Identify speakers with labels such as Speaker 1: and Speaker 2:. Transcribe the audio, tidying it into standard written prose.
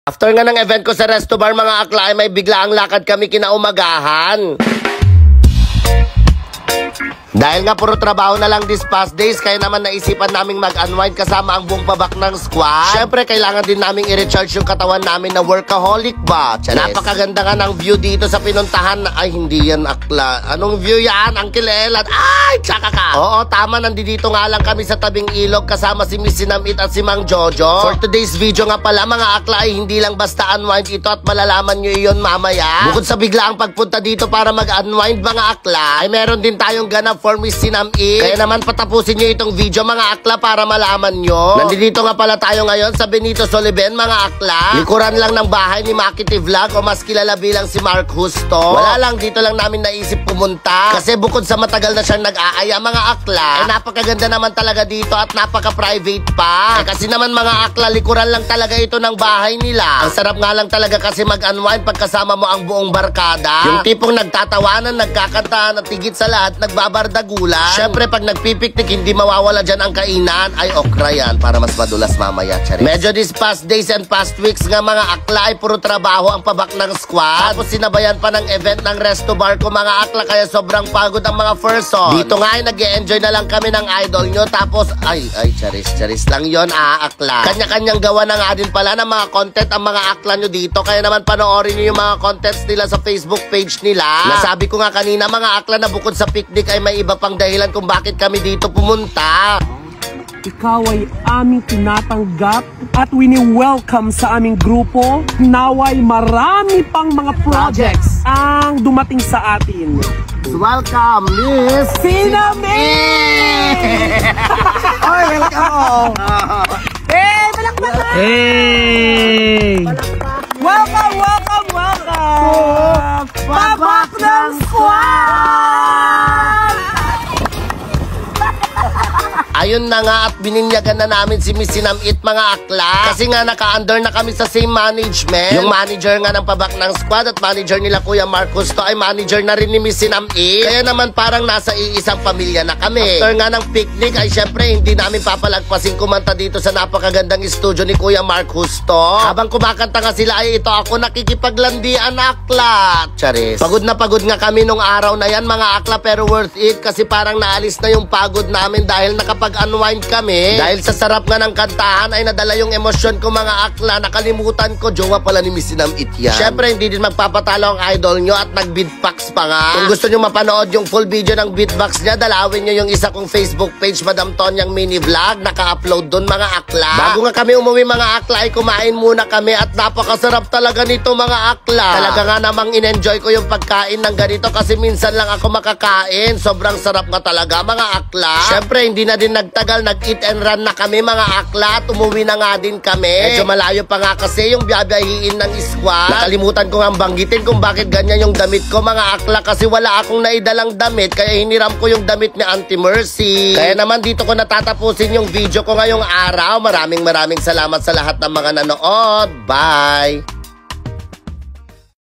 Speaker 1: After nga ng event ko sa Resto Bar mga akla ay may biglaang lakad kami kinaumagahan. Dahil nga puro trabaho na lang these past days, kaya naman naisipan naming mag-unwind kasama ang buong babak ng squad. Syempre, kailangan din naming i-recharge yung katawan namin na workaholic ba? Napakaganda nga ng view dito sa pinuntahan. Ay, hindi yan akla. Anong view yan, Uncle Elad? Ay, tsaka ka! Oo, tama, nandito nga lang kami sa tabing ilog kasama si Miss Sinamit at si Mang Jojo. For today's video nga pala mga akla ay hindi lang basta unwind ito at malalaman nyo iyon mamaya. Bukod sa biglaang pagpunta dito para mag-unwind mga akla, ay meron din tayong ganap for Miss Sinamit. Kaya naman patapusin nyo itong video mga akla para malaman nyo. Nandito nga pala tayo ngayon sa Benito Soliven mga akla. Likuran lang ng bahay ni Makiti Vlog o mas kilala bilang si Mark Justo. Wala lang, dito lang namin naisip pumunta. Kasi bukod sa matagal na siyang nag-aaya mga akla, ay napakaganda naman talaga dito at napaka-private pa. Kasi naman mga akla, likuran lang talaga ito ng bahay nila. Ang sarap nga lang talaga kasi mag-unwind pagkasama mo ang buong barkada. Yung tipong nagtatawanan, nagkakantahan at higit sa lahat, nagbabardagulan. Siyempre, pag nagpipiknik, hindi mawawala dyan ang kainan. Ay, okra yan para mas madulas mamaya. Charis. Medyo these past days and past weeks nga mga akla ay puro trabaho ang pabak ng squad. Tapos sinabayan pa ng event ng Resto Bar ko mga akla, kaya sobrang pagod ang mga person. Dito nga ay nag-e-enjoy na lang kami ng idol nyo. Tapos, charis lang yon akla. Kanya-kanyang gawa na nga din pala ng mga content ang mga akla nyo dito. Kaya naman panoorin nyo yung mga contents nila sa Facebook page nila. Nasabi ko nga kanina mga akla na bukod sa picnic ay may iba pang dahilan kung bakit kami dito pumunta.
Speaker 2: Ikaw ay aming tinatanggap at wini-welcome sa aming grupo. Naway marami pang mga projects ang dumating sa atin.
Speaker 1: Welcome, Miss
Speaker 2: Sinamit!
Speaker 1: Oy, welcome!
Speaker 2: Hey, palakpakan! Hey! Welcome! Babak ng squad!
Speaker 1: Ayun na nga at bininyagan na namin si Miss Sinamit mga akla. Kasi nga naka-under na kami sa same management. Yung manager nga ng pabak ng squad at manager nila Kuya Marcos to ay manager na rin ni Miss Sinamit. Kaya naman parang nasa iisang pamilya na kami. After nga ng picnic ay syempre hindi namin papalagpasin kumanta dito sa napakagandang studio ni Kuya Marcos to. Habang kumakanta nga sila ay ito ako nakikipaglandian akla. Charis. Pagod na pagod nga kami nung araw na yan mga akla, pero worth it kasi parang naalis na yung pagod namin dahil unwind kami. Dahil sa sarap nga ng kantahan ay nadala yung emosyon ko mga akla. Nakalimutan ko, jowa pala ni Miss Sinamit yan. Syempre hindi din magpapatalo ang idol nyo at nag-beatbox pa nga. Kung gusto nyo mapanood yung full video ng beatbox niya, dalawin nyo yung isa kong Facebook page, Madam Tonyang mini vlog. Naka-upload dun mga akla. Bago nga kami umuwi mga akla ay kumain muna kami at napakasarap talaga nito mga akla. Talaga nga namang in-enjoy ko yung pagkain ng ganito kasi minsan lang ako makakain. Sobrang sarap nga talaga mga akla. Syempre hindi na din nagtagal, nag-eat and run na kami mga akla at umuwi na nga din kami. Medyo malayo pa nga kasi yung biyabiyahiin ng squad. Nakalimutan ko nga banggitin kung bakit ganyan yung damit ko mga akla kasi wala akong naidalang damit kaya hiniram ko yung damit ni Auntie Mercy. Kaya naman dito ko natatapusin yung video ko ngayong araw. Maraming salamat sa lahat ng mga nanood. Bye!